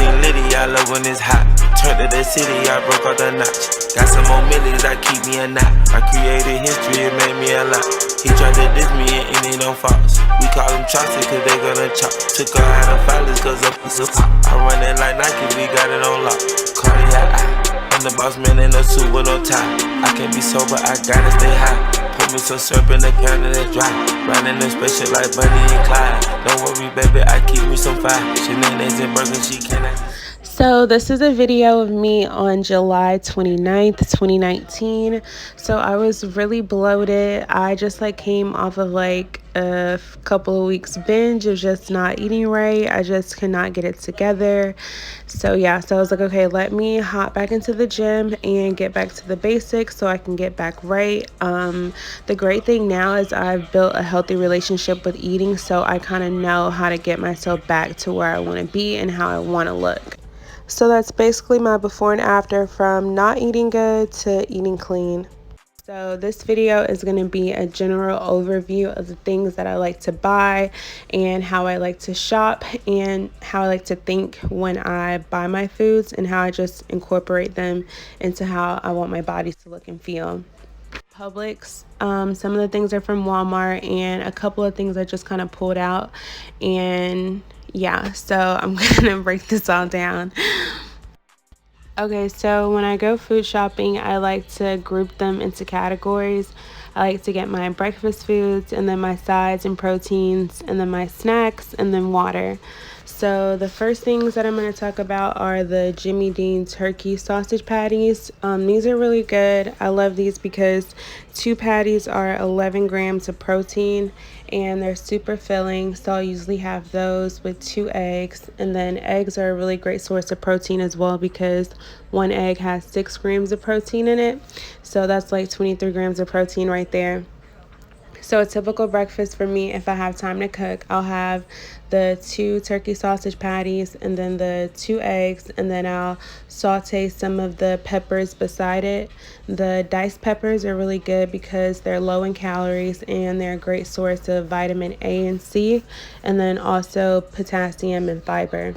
King Liddy, I love when it's hot. Turned to the city, I broke out the notch. Got some more millies, that keep me a knot. I created history, it made me a lot. He tried to diss me and it ain't no false. We call them chopsticks cause they gonna chop. Took her out of filers cause up is a pop. I run it like Nike, we got it on lock. Cardiac eye. I'm the boss man in a suit with no tie. I can't be sober, I gotta stay high. Put me some syrup in the counter that's dry. Riding the spaceship like Bunny and Clyde. Don't worry, baby, I keep me some fire. Shenanigans and burgers, she cannot. So this is a video of me on July 29th, 2019. So I was really bloated. I just came off of a couple of weeks binge of just not eating right. I just could not get it together. So yeah, so I was like, okay, let me hop back into the gym and get back to the basics so I can get back right. The great thing now is I've built a healthy relationship with eating, so I kind of know how to get myself back to where I want to be and how I want to look. So that's basically my before and after from not eating good to eating clean. So this video is going to be a general overview of the things that I like to buy and how I like to shop and how I like to think when I buy my foods and how I just incorporate them into how I want my body to look and feel. Publix, some of the things are from Walmart and a couple of things I just kind of pulled out, and yeah, so I'm gonna break this all down. Okay, so when I go food shopping, I like to group them into categories. I like to get my breakfast foods and then my sides and proteins and then my snacks and then water. So the first things that I'm going to talk about are the Jimmy Dean turkey sausage patties. These are really good. I love these because 2 patties are 11 grams of protein and they're super filling. So I'll usually have those with 2 eggs. And then eggs are a really great source of protein as well because 1 egg has 6 grams of protein in it. So that's like 23 grams of protein right there. So a typical breakfast for me, if I have time to cook, I'll have the 2 turkey sausage patties and then the 2 eggs, and then I'll saute some of the peppers beside it. The diced peppers are really good because they're low in calories and they're a great source of vitamin A and C, and then also potassium and fiber.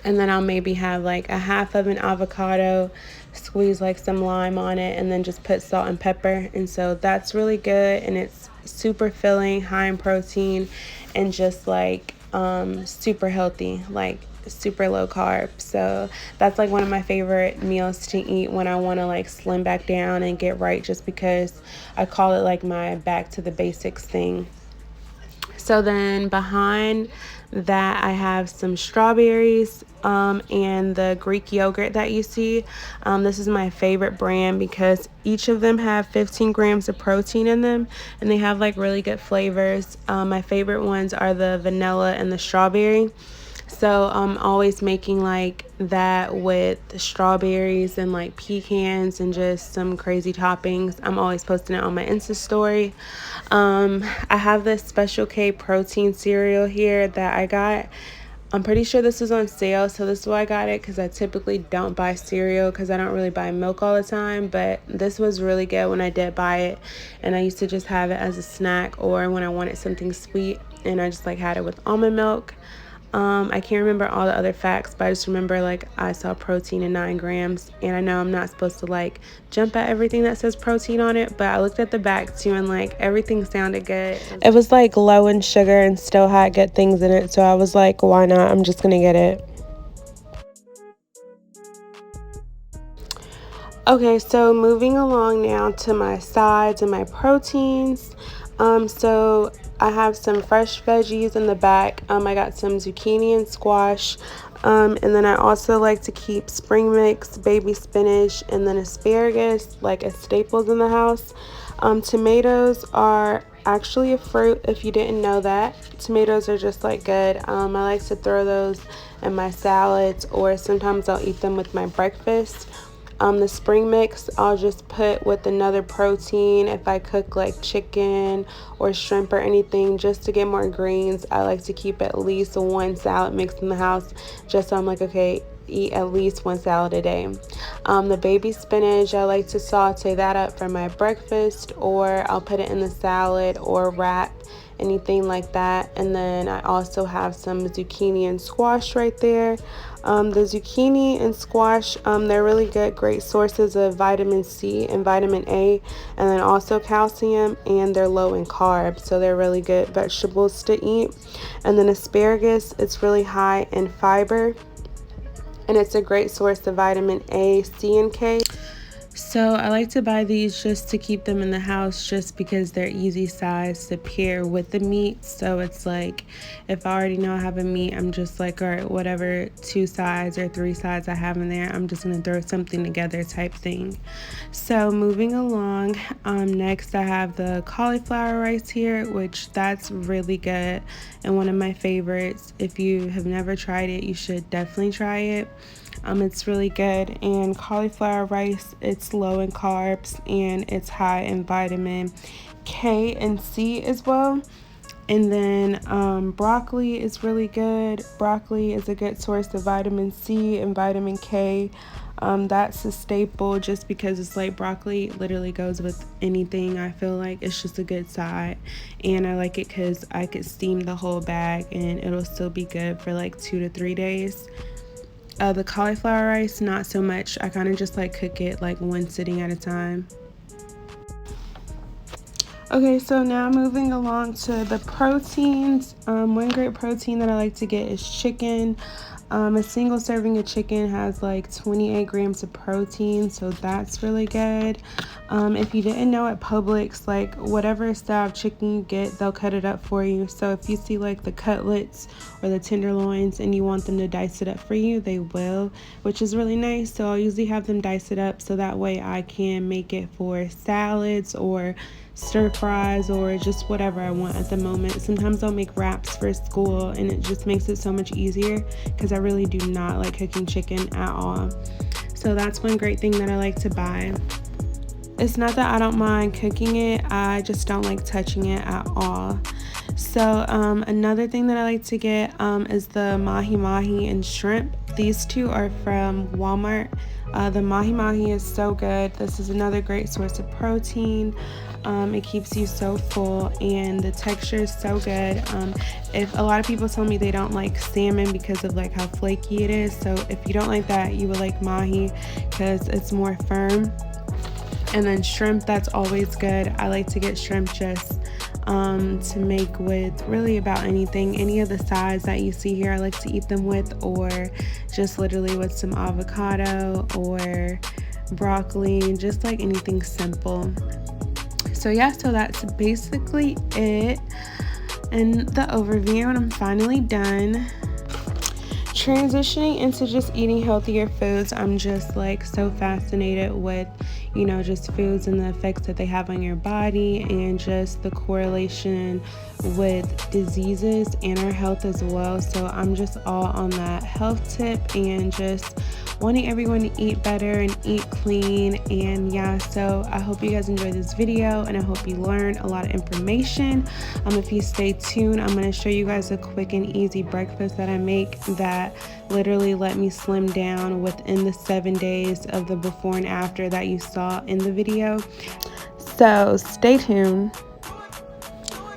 And then I'll maybe have like a half of an avocado, squeeze like some lime on it, and then just put salt and pepper. And so that's really good, and it's super filling, high in protein, and just like super healthy, like super low carb. So that's like one of my favorite meals to eat when I want to like slim back down and get right, just because I call it like my back to the basics thing. So then behind that, I have some strawberries and the Greek yogurt that you see. This is my favorite brand because each of them have 15 grams of protein in them, and they have like really good flavors. My favorite ones are the vanilla and the strawberry. So I'm always making like that with strawberries and like pecans and just some crazy toppings. I'm always posting it on my Insta story. I have this Special K protein cereal here that I got. I'm pretty sure this is on sale, so this is why I got it, because I typically don't buy cereal because I don't really buy milk all the time, but this was really good when I did buy it, and I used to just have it as a snack or when I wanted something sweet, and I just like had it with almond milk. I can't remember all the other facts, but I just remember like I saw protein in 9 grams, and I know I'm not supposed to like jump at everything that says protein on it, but I looked at the back too and like everything sounded good. It was like low in sugar and still had good things in it, so I was like, why not? I'm just gonna get it. Okay, so moving along now to my sides and my proteins. So I have some fresh veggies in the back. I got some zucchini and squash. And then I also like to keep spring mix, baby spinach, and then asparagus, like as staples in the house. Tomatoes are actually a fruit, if you didn't know that. Tomatoes are just like good. I like to throw those in my salads, or sometimes I'll eat them with my breakfast. The spring mix I'll just put with another protein if I cook like chicken or shrimp or anything, just to get more greens. I like to keep at least 1 salad mix in the house, just so I'm like, okay, eat at least 1 salad a day. The baby spinach, I like to saute that up for my breakfast, or I'll put it in the salad or wrap anything like that. And then I also have some zucchini and squash right there. The zucchini and squash, they're really good, great sources of vitamin C and vitamin A, and then also calcium, and they're low in carbs, so they're really good vegetables to eat. And then asparagus, it's really high in fiber, and it's a great source of vitamin A, C, and K. So I like to buy these just to keep them in the house, just because they're easy size to pair with the meat. So it's like, if I already know I have a meat, I'm just like, all right, whatever 2 sides or 3 sides I have in there, I'm just gonna throw something together type thing. So moving along, next I have the cauliflower rice here, which that's really good and one of my favorites. If you have never tried it, you should definitely try it. It's really good. And cauliflower rice, it's low in carbs and it's high in vitamin K and C as well. And then broccoli is really good. Broccoli is a good source of vitamin C and vitamin K. That's a staple just because it's like broccoli literally goes with anything. I feel like it's just a good side, and I like it because I could steam the whole bag and it'll still be good for like 2 to 3 days. The cauliflower rice, not so much. I kind of just like cook it like one sitting at a time. Okay, so now moving along to the proteins. One great protein that I like to get is chicken. A single serving of chicken has like 28 grams of protein, so that's really good. If you didn't know, at Publix, like whatever style of chicken you get, they'll cut it up for you. So if you see like the cutlets or the tenderloins and you want them to dice it up for you, they will, which is really nice. So I'll usually have them dice it up so that way I can make it for salads or stir fries or just whatever I want at the moment. Sometimes I'll make wraps for school, and it just makes it so much easier because I really do not like cooking chicken at all. So that's one great thing that I like to buy. It's not that I don't mind cooking it, I just don't like touching it at all. So another thing that I like to get is the mahi mahi and shrimp. These two are from Walmart. The mahi mahi is so good. This is another great source of protein. It keeps you so full, and the texture is so good. If a lot of people tell me they don't like salmon because of like how flaky it is, so if you don't like that, you would like mahi because it's more firm. And then shrimp, that's always good. I like to get shrimp just to make with really about anything. Any of the sides that you see here, I like to eat them with, or just literally with some avocado or broccoli, just like anything simple. So yeah, so that's basically it and the overview, and I'm finally done. Transitioning into just eating healthier foods, I'm just like so fascinated with, you know, just foods and the effects that they have on your body, and just the correlation with diseases and our health as well. So I'm just all on that health tip and just wanting everyone to eat better and eat clean. And yeah, so I hope you guys enjoyed this video, and I hope you learned a lot of information. If you stay tuned, I'm going to show you guys a quick and easy breakfast that I make that literally let me slim down within the 7 days of the before and after that you saw in the video. So stay tuned.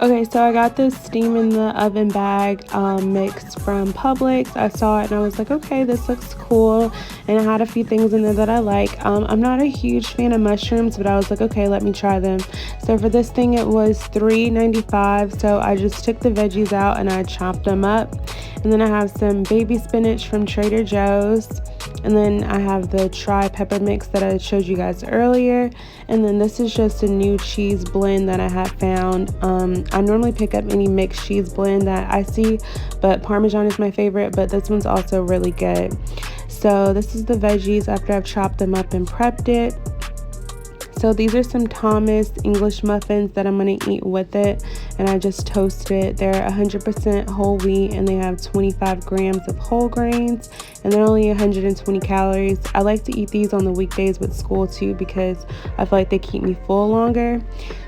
Okay, so I got this steam in the oven bag mix from Publix. I saw it and I was like, okay, this looks cool, and it had a few things in there that I like. I'm not a huge fan of mushrooms, but I was like, okay, let me try them. So for this thing, it was $3.95. So I just took the veggies out and I chopped them up. And then I have some baby spinach from Trader Joe's. And then I have the Try Pepper Mix that I showed you guys earlier. And then this is just a new cheese blend that I have found. I normally pick up any mixed cheese blend that I see, but Parmesan is my favorite, but this one's also really good. So this is the veggies after I've chopped them up and prepped it. So these are some Thomas English muffins that I'm going to eat with it, and I just toasted it. They're 100% whole wheat, and they have 25 grams of whole grains, and they're only 120 calories. I like to eat these on the weekdays with school too because I feel like they keep me full longer.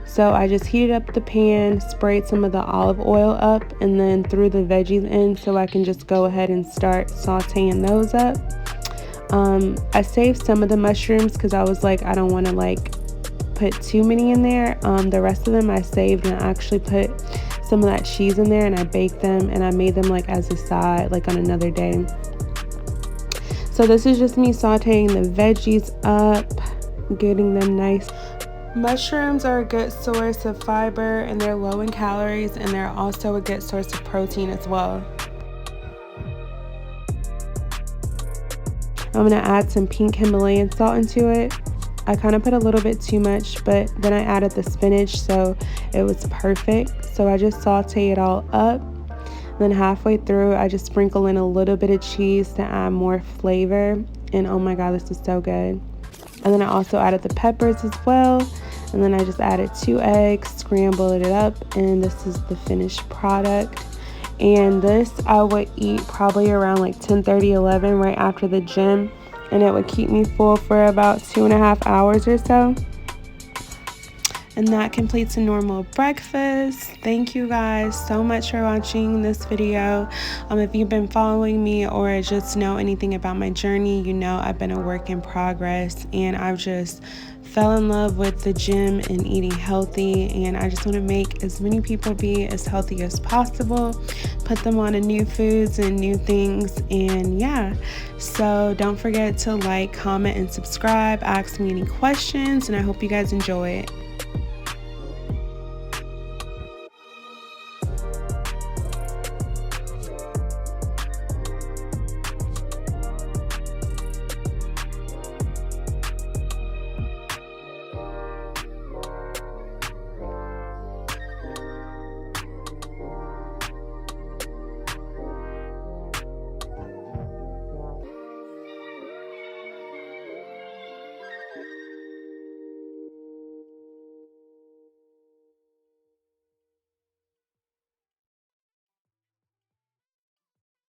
So I just heated up the pan, sprayed some of the olive oil up, and then threw the veggies in so I can just go ahead and start sauteing those up. I saved some of the mushrooms because I was like, I don't want to like put too many in there. The rest of them I saved, and I actually put some of that cheese in there and I baked them and I made them like as a side, like on another day. So this is just me sauteing the veggies up, getting them nice. Mushrooms are a good source of fiber and they're low in calories, and they're also a good source of protein as well. I'm gonna add some pink Himalayan salt into it. I kind of put a little bit too much, but then I added the spinach, so it was perfect. So I just saute it all up. Then halfway through, I just sprinkle in a little bit of cheese to add more flavor. And oh my God, this is so good. And then I also added the peppers as well. And then I just added 2 eggs, scrambled it up, and this is the finished product. And this I would eat probably around like 10:30, 11 right after the gym. And it would keep me full for about 2.5 hours or so. And that completes a normal breakfast. Thank you guys so much for watching this video. If you've been following me or just know anything about my journey, you know I've been a work in progress, and I've just fell in love with the gym and eating healthy, and I just want to make as many people be as healthy as possible, put them on to new foods and new things. And yeah, so don't forget to like, comment, and subscribe, ask me any questions, and I hope you guys enjoy it.